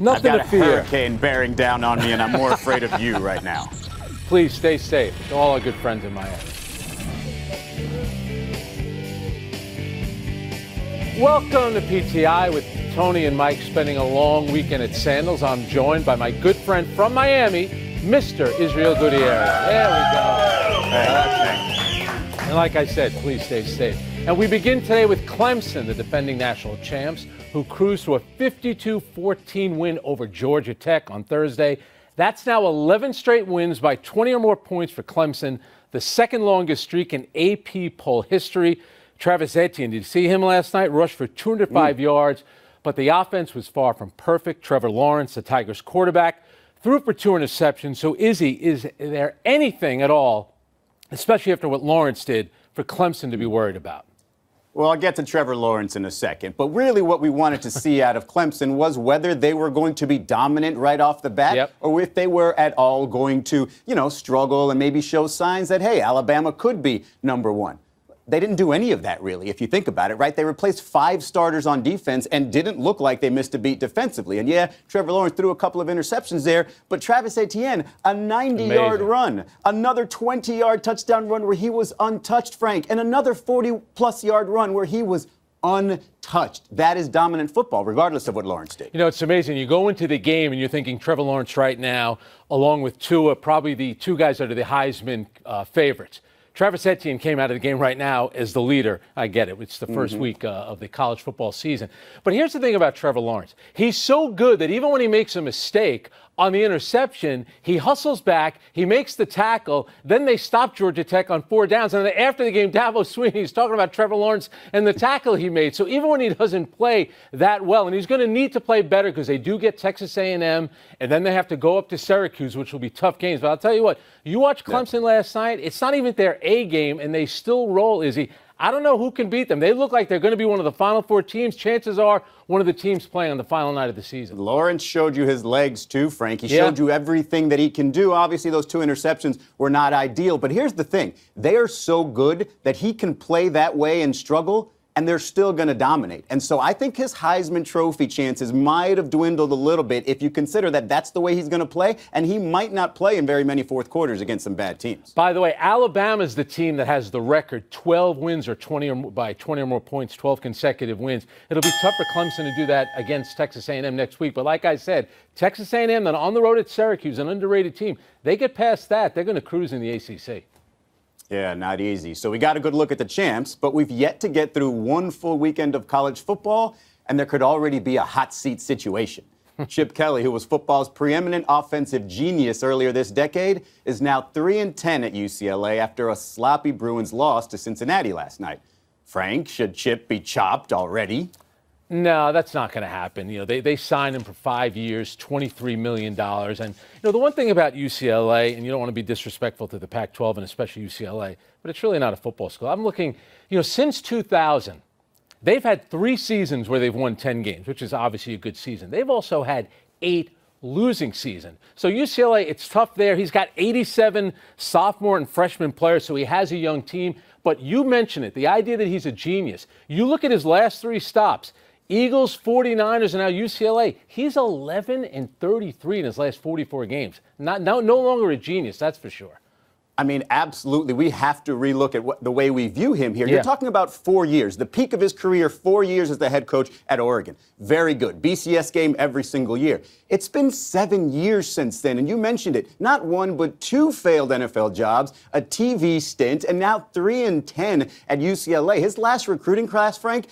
Nothing I've to got a fear. hurricane bearing down on me, and I'm more afraid of you right now. Please stay safe. To all our good friends in Miami. Welcome to PTI with Tony and Mike spending a long weekend at Sandals. I'm joined by my good friend from Miami, Mr. Israel Gutierrez. There we go. And like I said, please stay safe. And we begin today with Clemson, the defending national champs, who cruised to a 52-14 win over Georgia Tech on Thursday. That's now 11 straight wins by 20 or more points for Clemson, the second longest streak in AP poll history. Travis Etienne, did you see him last night? Rushed for 205 yards, but the offense was far from perfect. Trevor Lawrence, the Tigers quarterback, threw for 2 interceptions. So, Izzy, is there anything at all, especially after what Lawrence did, for Clemson to be worried about? Well, I'll get to Trevor Lawrence in a second. But really what we wanted to see out of Clemson was whether they were going to be dominant right off the bat or if they were at all going to, struggle and maybe show signs that, hey, Alabama could be number one. They didn't do any of that, really, if you think about it, right? They replaced 5 starters on defense and didn't look like they missed a beat defensively. And, yeah, Trevor Lawrence threw a couple of interceptions there, but Travis Etienne, a 90-yard run, another 20-yard touchdown run where he was untouched, Frank, and another 40-plus-yard run where he was untouched. That is dominant football, regardless of what Lawrence did. It's amazing. You go into the game and you're thinking Trevor Lawrence right now, along with Tua, probably the 2 guys that are the Heisman favorites. Travis Etienne came out of the game right now as the leader. I get it. It's the first week of the college football season. But here's the thing about Trevor Lawrence. He's so good that even when he makes a mistake on the interception, he hustles back, he makes the tackle, then they stop Georgia Tech on 4 downs. And then after the game, Dabo Swinney's talking about Trevor Lawrence and the tackle he made. So even when he doesn't play that well, and he's going to need to play better because they do get Texas A&M, and then they have to go up to Syracuse, which will be tough games. But I'll tell you what, you watch Clemson last night, it's not even their A game, and they still roll, Izzy. I don't know who can beat them. They look like they're going to be one of the Final Four teams. Chances are one of the teams playing on the final night of the season. Lawrence showed you his legs too, Frank. He showed you everything that he can do. Obviously, those 2 interceptions were not ideal. But here's the thing. They are so good that he can play that way and struggle, and they're still going to dominate. And so I think his Heisman Trophy chances might have dwindled a little bit if you consider that that's the way he's going to play, and he might not play in very many fourth quarters against some bad teams. By the way, Alabama's the team that has the record 12 wins or 20 or more, by 20 or more points, 12 consecutive wins. It'll be tough for Clemson to do that against Texas A&M next week. But like I said, Texas A&M, then on the road at Syracuse, an underrated team, they get past that, they're going to cruise in the ACC. Yeah, not easy. So we got a good look at the champs, but we've yet to get through one full weekend of college football, and there could already be a hot seat situation. Chip Kelly, who was football's preeminent offensive genius earlier this decade, is now 3-10 at UCLA after a sloppy Bruins loss to Cincinnati last night. Frank, should Chip be chopped already? No, that's not going to happen. They signed him for 5 years, $23 million. And, the one thing about UCLA, and you don't want to be disrespectful to the Pac-12 and especially UCLA, but it's really not a football school. I'm looking, since 2000, they've had 3 seasons where they've won 10 games, which is obviously a good season. They've also had 8 losing seasons. So UCLA, it's tough there. He's got 87 sophomore and freshman players, so he has a young team. But you mentioned it, the idea that he's a genius. You look at his last 3 stops. Eagles, 49ers, and now UCLA. He's 11-33 in his last 44 games. No longer a genius, that's for sure. I mean, absolutely. We have to relook at the way we view him here. You're talking about 4 years, the peak of his career, 4 years as the head coach at Oregon. Very good. BCS game every single year. It's been 7 years since then, and you mentioned it. Not 1, but 2 failed NFL jobs, a TV stint, and now 3-10 at UCLA. His last recruiting class, Frank,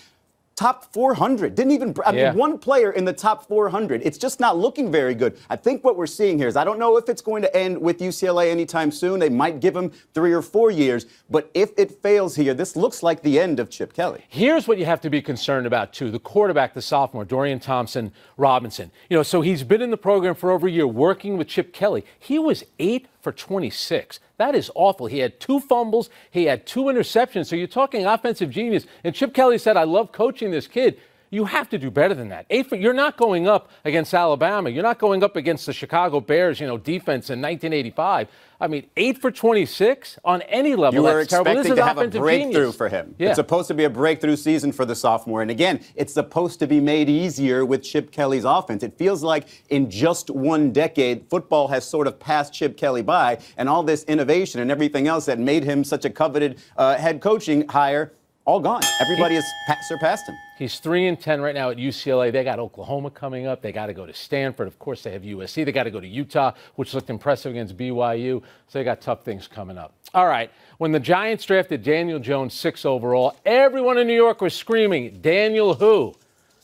top 400. Didn't even, one player in the top 400. It's just not looking very good. I think what we're seeing here is, I don't know if it's going to end with UCLA anytime soon. They might give him 3 or 4 years. But if it fails here, this looks like the end of Chip Kelly. Here's what you have to be concerned about, too. The quarterback, the sophomore, Dorian Thompson-Robinson. So he's been in the program for over a year working with Chip Kelly. He was 8 for 26. That is awful. He had 2 fumbles. He had 2 interceptions. So you're talking offensive genius. And Chip Kelly said, I love coaching this kid. You have to do better than that. You're not going up against Alabama. You're not going up against the Chicago Bears, defense in 1985. I mean, 8 for 26 on any level. You were that's terrible. expecting to have a breakthrough genius for him. Yeah. It's supposed to be a breakthrough season for the sophomore. And again, it's supposed to be made easier with Chip Kelly's offense. It feels like in just one decade, football has sort of passed Chip Kelly by, and all this innovation and everything else that made him such a coveted head coaching hire, all gone. Everybody has surpassed him. He's 3-10 right now at UCLA. They got Oklahoma coming up. They got to go to Stanford. Of course, they have USC. They got to go to Utah, which looked impressive against BYU. So they got tough things coming up. All right. When the Giants drafted Daniel Jones 6 overall, everyone in New York was screaming, Daniel who?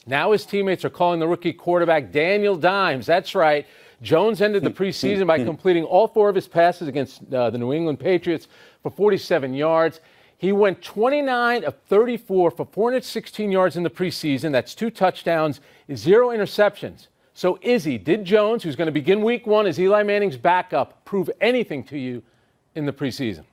Now his teammates are calling the rookie quarterback Daniel Dimes. That's right. Jones ended the preseason by completing all 4 of his passes against the New England Patriots for 47 yards. He went 29 of 34 for 416 yards in the preseason. That's 2 touchdowns, 0 interceptions. So, did Jones, who's going to begin week 1 as Eli Manning's backup, prove anything to you in the preseason?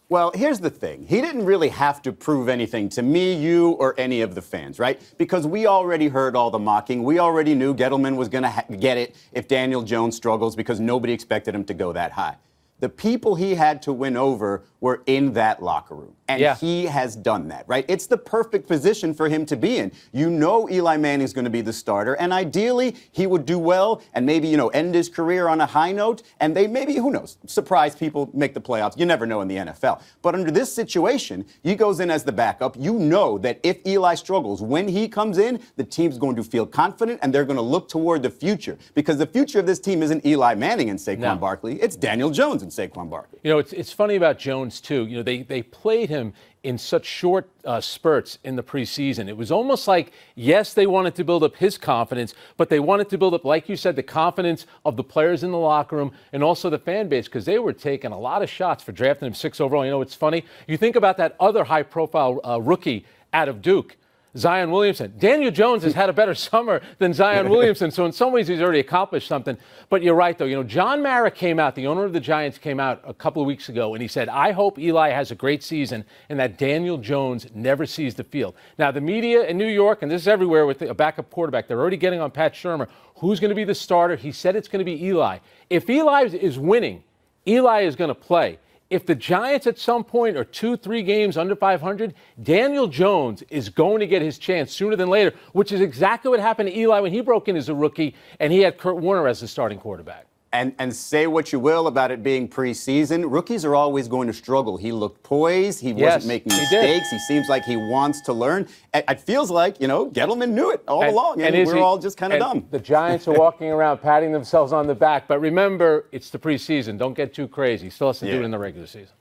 Well, here's the thing. He didn't really have to prove anything to me, you, or any of the fans, right? Because we already heard all the mocking. We already knew Gettleman was going to get it if Daniel Jones struggles because nobody expected him to go that high. The people he had to win over were in that locker room. And he has done that, right? It's the perfect position for him to be in. You know Eli Manning's going to be the starter, and ideally he would do well and maybe, end his career on a high note, and they maybe, who knows, surprise people, make the playoffs. You never know in the NFL. But under this situation, he goes in as the backup. You know that if Eli struggles, when he comes in, the team's going to feel confident, and they're going to look toward the future. Because the future of this team isn't Eli Manning and Saquon Barkley. It's Daniel Jones and Saquon Barkley. It's funny about Jones, too. They played him in such short spurts in the preseason. It was almost like, yes, they wanted to build up his confidence, but they wanted to build up, like you said, the confidence of the players in the locker room and also the fan base, because they were taking a lot of shots for drafting him 6 overall. It's funny. You think about that other high-profile rookie out of Duke, Zion Williamson. Daniel Jones has had a better summer than Zion Williamson, so in some ways he's already accomplished something. But you're right, though. John Mara came out, the owner of the Giants came out a couple of weeks ago, and he said, I hope Eli has a great season and that Daniel Jones never sees the field. Now, the media in New York, and this is everywhere with a backup quarterback, they're already getting on Pat Shurmur. Who's going to be the starter? He said it's going to be Eli. If Eli is winning, Eli is going to play. If the Giants at some point are 2-3 games under 500, Daniel Jones is going to get his chance sooner than later, which is exactly what happened to Eli when he broke in as a rookie and he had Kurt Warner as the starting quarterback. And say what you will about it being preseason, rookies are always going to struggle. He looked poised. He wasn't making mistakes. He seems like he wants to learn. It feels like, Gettleman knew it all along, and we're all just kind of dumb. The Giants are walking around patting themselves on the back. But remember, it's the preseason. Don't get too crazy. Still has to do it in the regular season.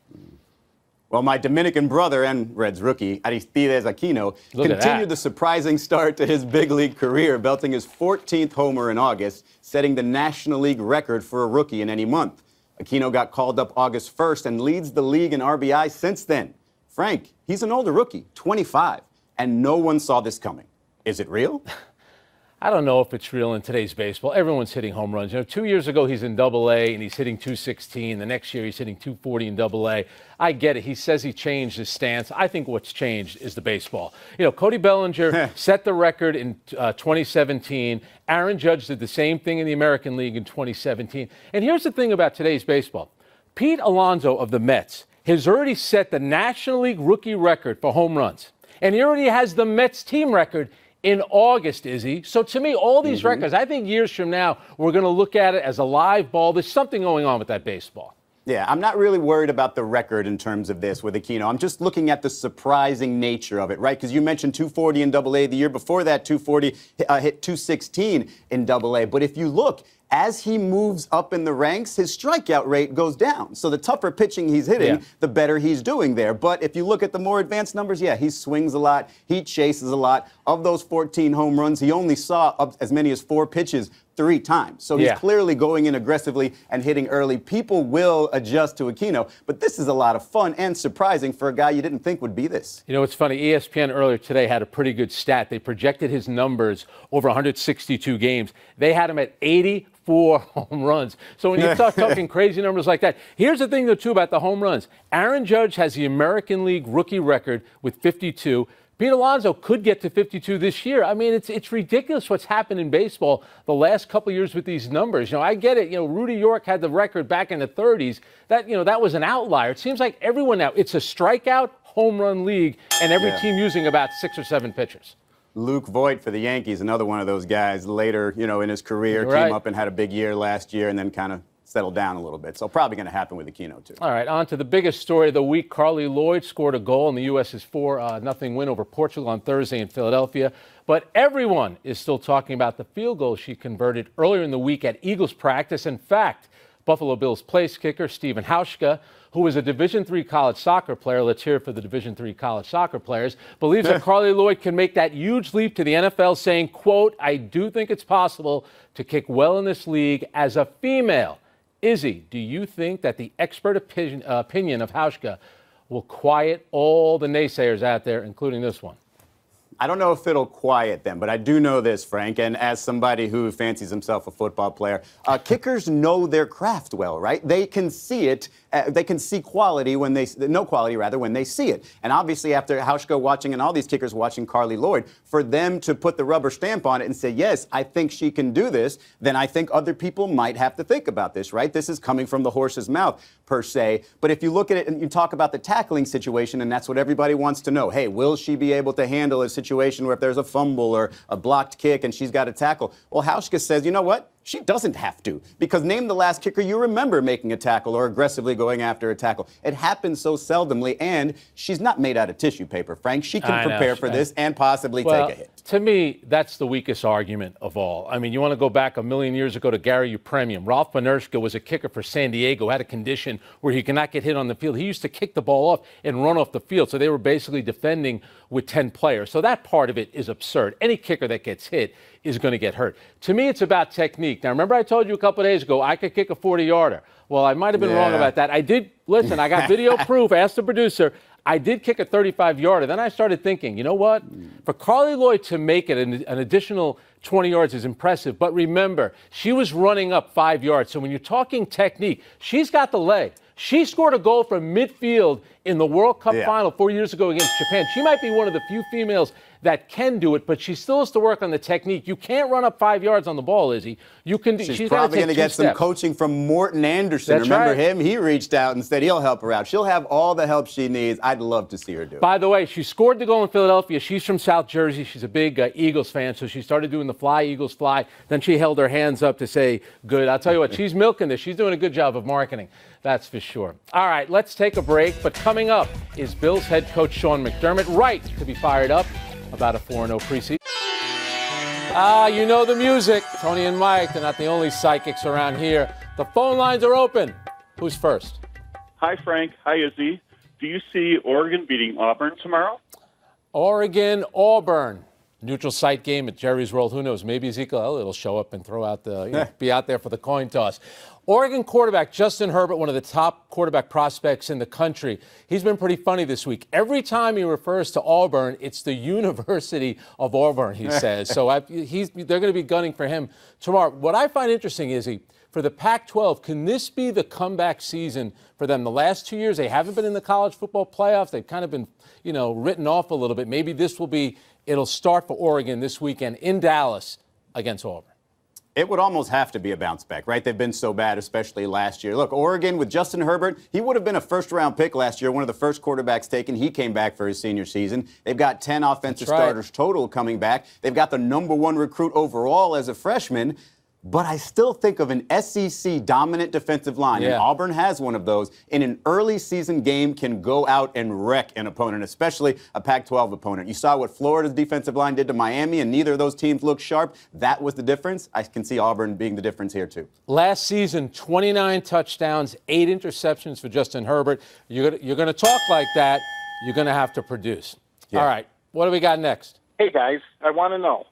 Well, my Dominican brother and Reds rookie, Aristides Aquino, continued the surprising start to his big league career, belting his 14th homer in August, setting the National League record for a rookie in any month. Aquino got called up August 1st and leads the league in RBI since then. Frank, he's an older rookie, 25, and no one saw this coming. Is it real? I don't know if it's real in today's baseball. Everyone's hitting home runs. 2 years ago, he's in Double-A, and he's hitting .216. The next year, he's hitting .240 in Double-A. I get it. He says he changed his stance. I think what's changed is the baseball. Cody Bellinger set the record in 2017. Aaron Judge did the same thing in the American League in 2017. And here's the thing about today's baseball. Pete Alonso of the Mets has already set the National League rookie record for home runs. And he already has the Mets team record in August, Izzy. So to me, all these records, I think years from now, we're going to look at it as a live ball. There's something going on with that baseball. Yeah, I'm not really worried about the record in terms of this with Aquino. I'm just looking at the surprising nature of it, right? Because you mentioned 240 in Double-A. The year before that, 240 hit 216 in Double-A. But if you look, as he moves up in the ranks, his strikeout rate goes down. So the tougher pitching he's hitting, the better he's doing there. But if you look at the more advanced numbers, he swings a lot, he chases a lot. Of those 14 home runs, he only saw up as many as 4 pitches 3 times. So he's clearly going in aggressively and hitting early. People will adjust to Aquino, but this is a lot of fun and surprising for a guy you didn't think would be this. It's funny. ESPN earlier today had a pretty good stat. They projected his numbers over 162 games. They had him at 84 home runs. So when you start talking crazy numbers like that, here's the thing, though, too, about the home runs. Aaron Judge has the American League rookie record with 52. Pete Alonso could get to 52 this year. I mean, it's ridiculous what's happened in baseball the last couple of years with these numbers. You know, I get it. You know, Rudy York had the record back in the 30s. That was an outlier. It seems like everyone now, it's a strikeout home run league, and every team using about 6 or 7 pitchers. Luke Voigt for the Yankees, another one of those guys later, in his career, came up and had a big year last year and then kind of settled down a little bit. So probably going to happen with Aquino, too. All right, on to the biggest story of the week. Carly Lloyd scored a goal in the U.S.'s 4-0 win over Portugal on Thursday in Philadelphia. But everyone is still talking about the field goal she converted earlier in the week at Eagles practice. In fact, Buffalo Bills place kicker Stephen Hauschka, who is a Division III college soccer player, let's hear it for the Division III college soccer players, believes that Carly Lloyd can make that huge leap to the NFL, saying, quote, "I do think it's possible to kick well in this league as a female." Izzy, do you think that the expert opinion of Hauschka will quiet all the naysayers out there, including this one? I don't know if it'll quiet them, but I do know this, Frank, and as somebody who fancies himself a football player, kickers know their craft well, right? They can see it. They can see quality when they see it. And obviously, after Hauschka watching and all these kickers watching Carly Lloyd, for them to put the rubber stamp on it and say, yes, I think she can do this, then I think other people might have to think about this, right? This is coming from the horse's mouth, per se. But if you look at it and you talk about the tackling situation, and that's what everybody wants to know, hey, will she be able to handle a situation where if there's a fumble or a blocked kick and she's got to tackle? Well, Hauschka says, you know what? She doesn't have to, because name the last kicker you remember making a tackle or aggressively going after a tackle. It happens so seldomly, and she's not made out of tissue paper, Frank. She can prepare for this and possibly take a hit. To me, that's the weakest argument of all. I mean, you want to go back a million years ago to Gary Upremian. Ralph Panershka was a kicker for San Diego, had a condition where he cannot get hit on the field. He used to kick the ball off and run off the field, so they were basically defending with 10 players. So that part of it is absurd. Any kicker that gets hit is going to get hurt. To me, it's about technique. Now, remember I told you a couple of days ago I could kick a 40-yarder. Well, I might have been wrong about that. I did. Listen, I got video proof. Asked the producer. I did kick a 35-yarder. Then I started thinking, you know what? For Carly Lloyd to make it an additional 20 yards is impressive. But remember, she was running up 5 yards. So when you're talking technique, she's got the leg. She scored a goal from midfield in the World Cup final 4 years ago against Japan. She might be one of the few females that can do it, but she still has to work on the technique. You can't run up 5 yards on the ball, Izzy. You can. She's probably going to get some coaching from Morton Anderson. Remember him? He reached out and said he'll help her out. She'll have all the help she needs. I'd love to see her do it. By the way, she scored the goal in Philadelphia. She's from South Jersey. She's a big Eagles fan, so she started doing the fly, Eagles fly. Then she held her hands up to say, good. I'll tell you what, she's milking this. She's doing a good job of marketing. That's for sure. All right, let's take a break. But coming up is Bills head coach Sean McDermott, right to be fired up about a 4-0 preseason. You know the music. Tony and Mike, they're not the only psychics around here. The phone lines are open. Who's first? Hi, Frank. Hi, Izzy. Do you see Oregon beating Auburn tomorrow? Oregon, Auburn. Neutral site game at Jerry's World. Who knows? Maybe Ezekiel Elliott will show up and throw out be out there for the coin toss. Oregon quarterback Justin Herbert, one of the top quarterback prospects in the country. He's been pretty funny this week. Every time he refers to Auburn, it's the University of Auburn, he says. So they're going to be gunning for him tomorrow. What I find interesting is for the Pac-12, can this be the comeback season for them? The last 2 years, they haven't been in the college football playoffs. They've kind of been, written off a little bit. Maybe this will be, it'll start for Oregon this weekend in Dallas against Auburn. It would almost have to be a bounce back, right? They've been so bad, especially last year. Look, Oregon with Justin Herbert, he would have been a first-round pick last year, one of the first quarterbacks taken. He came back for his senior season. They've got 10 offensive starters total coming back. They've got the #1 recruit overall as a freshman. But I still think of an SEC dominant defensive line, and Auburn has one of those. In an early season game can go out and wreck an opponent, especially a Pac-12 opponent. You saw what Florida's defensive line did to Miami, and neither of those teams looked sharp. That was the difference. I can see Auburn being the difference here, too. Last season, 29 touchdowns, 8 interceptions for Justin Herbert. You're going to talk like that, you're going to have to produce. Yeah. All right, what do we got next? Hey, guys, I want to know.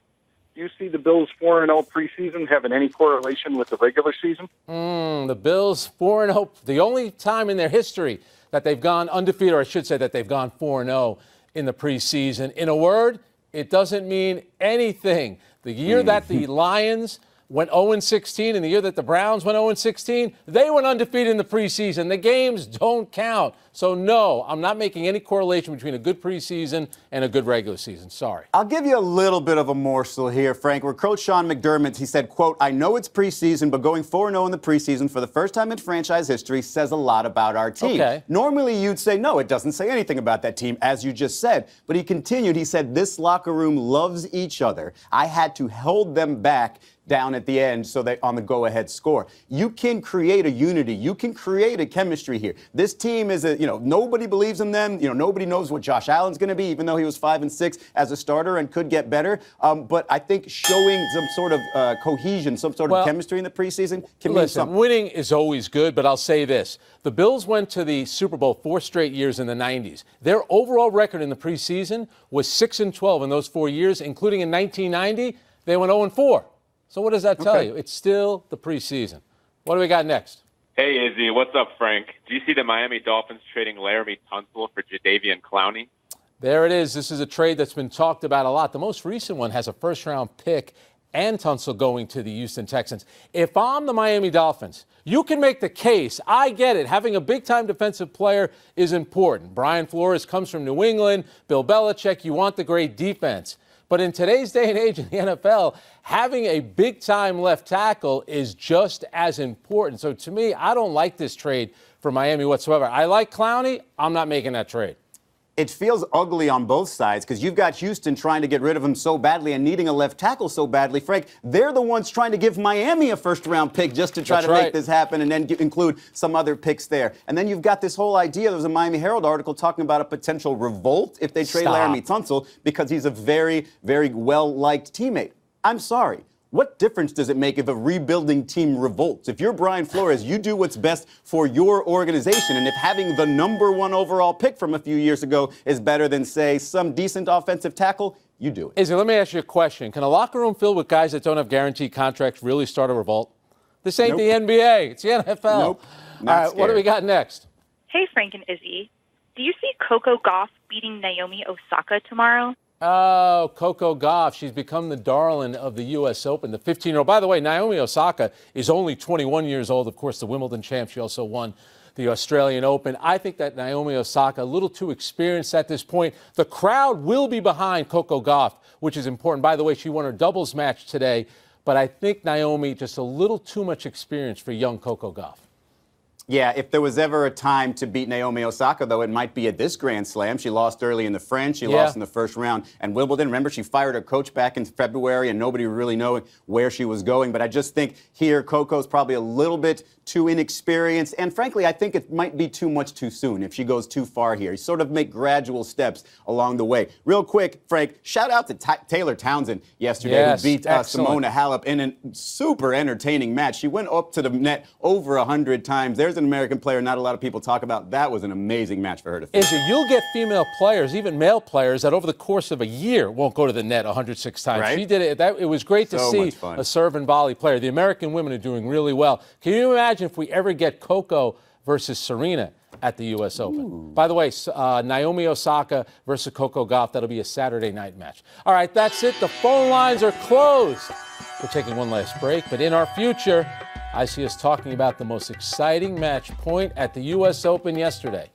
Do you see the Bills 4-0 preseason having any correlation with the regular season? The Bills 4-0, the only time in their history that they've gone undefeated, or I should say that they've gone 4-0 in the preseason. In a word, it doesn't mean anything. The year that the Lions went 0-16 in the year that the Browns went 0-16, they went undefeated in the preseason. The games don't count. So, no, I'm not making any correlation between a good preseason and a good regular season. Sorry. I'll give you a little bit of a morsel here, Frank, where Coach Sean McDermott, he said, quote, I know it's preseason, but going 4-0 in the preseason for the first time in franchise history says a lot about our team. Okay. Normally, you'd say, no, it doesn't say anything about that team, as you just said. But he continued, he said, this locker room loves each other. I had to hold them back down at the end so they on the go-ahead score. You can create a unity. You can create a chemistry here. This team is nobody believes in them. Nobody knows what Josh Allen's going to be, even though he was 5-6 as a starter and could get better. But I think showing some sort of cohesion, some sort of chemistry in the preseason can mean something. Winning is always good, but I'll say this. The Bills went to the Super Bowl 4 straight years in the 90s. Their overall record in the preseason was 6-12 in those 4 years, including in 1990, they went 0-4. So what does that tell you? It's still the preseason. What do we got next? Hey, Izzy. What's up, Frank? Do you see the Miami Dolphins trading Laramie Tunsil for Jadeveon Clowney? There it is. This is a trade that's been talked about a lot. The most recent one has a first-round pick and Tunsil going to the Houston Texans. If I'm the Miami Dolphins, you can make the case. I get it. Having a big-time defensive player is important. Brian Flores comes from New England. Bill Belichick, you want the great defense. But in today's day and age in the NFL, having a big-time left tackle is just as important. So to me, I don't like this trade for Miami whatsoever. I like Clowney. I'm not making that trade. It feels ugly on both sides because you've got Houston trying to get rid of him so badly and needing a left tackle so badly. Frank, they're the ones trying to give Miami a first-round pick just to try to make this happen and then include some other picks there. And then you've got this whole idea. There was a Miami Herald article talking about a potential revolt if they trade Laramie Tunsil because he's a very, very well-liked teammate. I'm sorry. What difference does it make if a rebuilding team revolts? If you're Brian Flores, you do what's best for your organization. And if having the #1 overall pick from a few years ago is better than, say, some decent offensive tackle, you do it. Izzy, let me ask you a question. Can a locker room filled with guys that don't have guaranteed contracts really start a revolt? This ain't the NBA. It's the NFL. Nope. All right, what do we got next? Hey, Frank and Izzy. Do you see Coco Gauff beating Naomi Osaka tomorrow? Oh, Coco Gauff. She's become the darling of the U.S. Open, the 15-year-old. By the way, Naomi Osaka is only 21 years old. Of course, the Wimbledon champ. She also won the Australian Open. I think that Naomi Osaka, a little too experienced at this point. The crowd will be behind Coco Gauff, which is important. By the way, she won her doubles match today. But I think Naomi, just a little too much experience for young Coco Gauff. Yeah, if there was ever a time to beat Naomi Osaka, though, it might be at this Grand Slam. She lost early in the French. She lost in the first round. And Wimbledon, remember, she fired her coach back in February, and nobody really knowing where she was going. But I just think here Coco's probably a little bit too inexperienced. And frankly, I think it might be too much too soon if she goes too far here. You sort of make gradual steps along the way. Real quick, Frank, shout out to Taylor Townsend yesterday, who beat Simona Halep in a super entertaining match. She went up to the net over 100 times. There's an American player not a lot of people talk about. That was an amazing match for her to face. You'll get female players, even male players, that over the course of a year won't go to the net 106 times. Right? She did it. It was great to see a serve and volley player. The American women are doing really well. Can you imagine if we ever get Coco versus Serena at the U.S. Open? By the way, Naomi Osaka versus Coco Gauff, that'll be a Saturday night match. All right, that's it. The phone lines are closed. We're taking one last break, but in our future, I see us talking about the most exciting match point at the U.S. Open yesterday.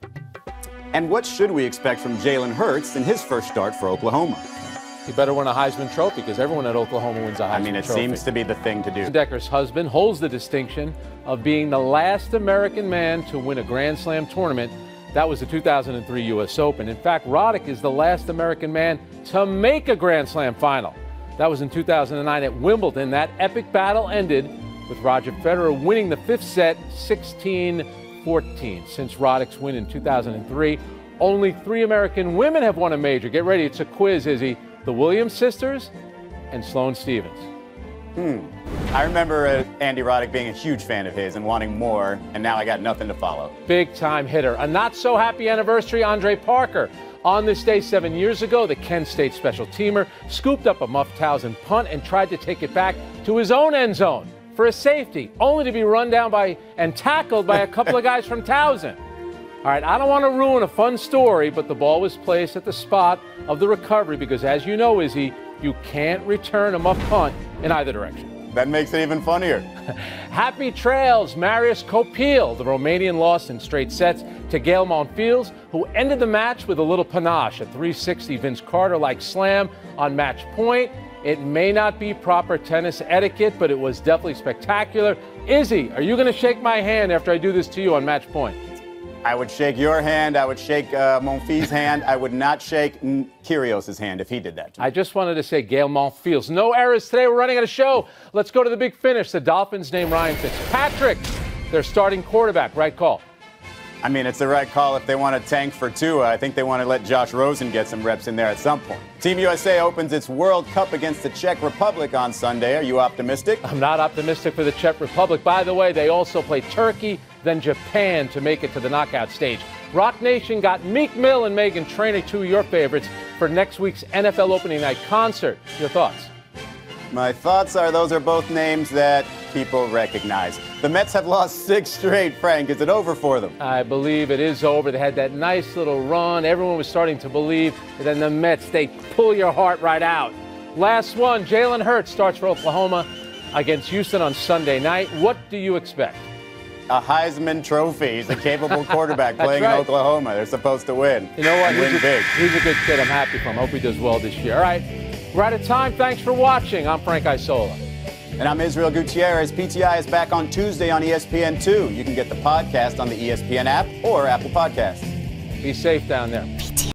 And what should we expect from Jalen Hurts in his first start for Oklahoma? He better win a Heisman Trophy because everyone at Oklahoma wins a Heisman Trophy. I mean, it seems to be the thing to do. Decker's husband holds the distinction of being the last American man to win a Grand Slam tournament. That was the 2003 U.S. Open. In fact, Roddick is the last American man to make a Grand Slam final. That was in 2009 at Wimbledon. That epic battle ended with Roger Federer winning the fifth set 16-14. Since Roddick's win in 2003, only 3 American women have won a major. Get ready, it's a quiz, Izzy. The Williams sisters and Sloane Stephens. I remember Andy Roddick being a huge fan of his and wanting more, and now I got nothing to follow. Big-time hitter. A not-so-happy anniversary, Andre Parker. On this day 7 years ago, the Kent State special teamer scooped up a Muff Townsend punt and tried to take it back to his own end zone for a safety, only to be run down by and tackled by a couple of guys from Townsend. All right, I don't want to ruin a fun story, but the ball was placed at the spot of the recovery because, as you know, Izzy, you can't return a muff punt in either direction. That makes it even funnier. Happy trails, Marius Copil. The Romanian lost in straight sets to Gael Monfils, who ended the match with a little panache. A 360 Vince Carter-like slam on match point. It may not be proper tennis etiquette, but it was definitely spectacular. Izzy, are you going to shake my hand after I do this to you on match point? I would shake your hand. I would shake Monfils' hand. I would not shake Kyrgios' hand if he did that to me. I just wanted to say Gael Monfils. No errors today. We're running out of show. Let's go to the big finish. The Dolphins name Ryan Fitzpatrick, their starting quarterback. Right call. I mean, it's the right call if they want to tank for Tua. I think they want to let Josh Rosen get some reps in there at some point. Team USA opens its World Cup against the Czech Republic on Sunday. Are you optimistic? I'm not optimistic for the Czech Republic. By the way, they also play Turkey, then Japan to make it to the knockout stage. Rock Nation got Meek Mill and Meghan Trainor, two of your favorites, for next week's NFL opening night concert. Your thoughts? My thoughts are those are both names that people recognize. The Mets have lost 6 straight, Frank. Is it over for them? I believe it is over. They had that nice little run. Everyone was starting to believe. And then the Mets, they pull your heart right out. Last one, Jalen Hurts starts for Oklahoma against Houston on Sunday night. What do you expect? A Heisman Trophy. He's a capable quarterback playing in Oklahoma. They're supposed to win. You know what? Win big. He's a good kid. I'm happy for him. Hope he does well this year. All right. We're out of time. Thanks for watching. I'm Frank Isola. And I'm Israel Gutierrez. PTI is back on Tuesday on ESPN2. You can get the podcast on the ESPN app or Apple Podcasts. Be safe down there.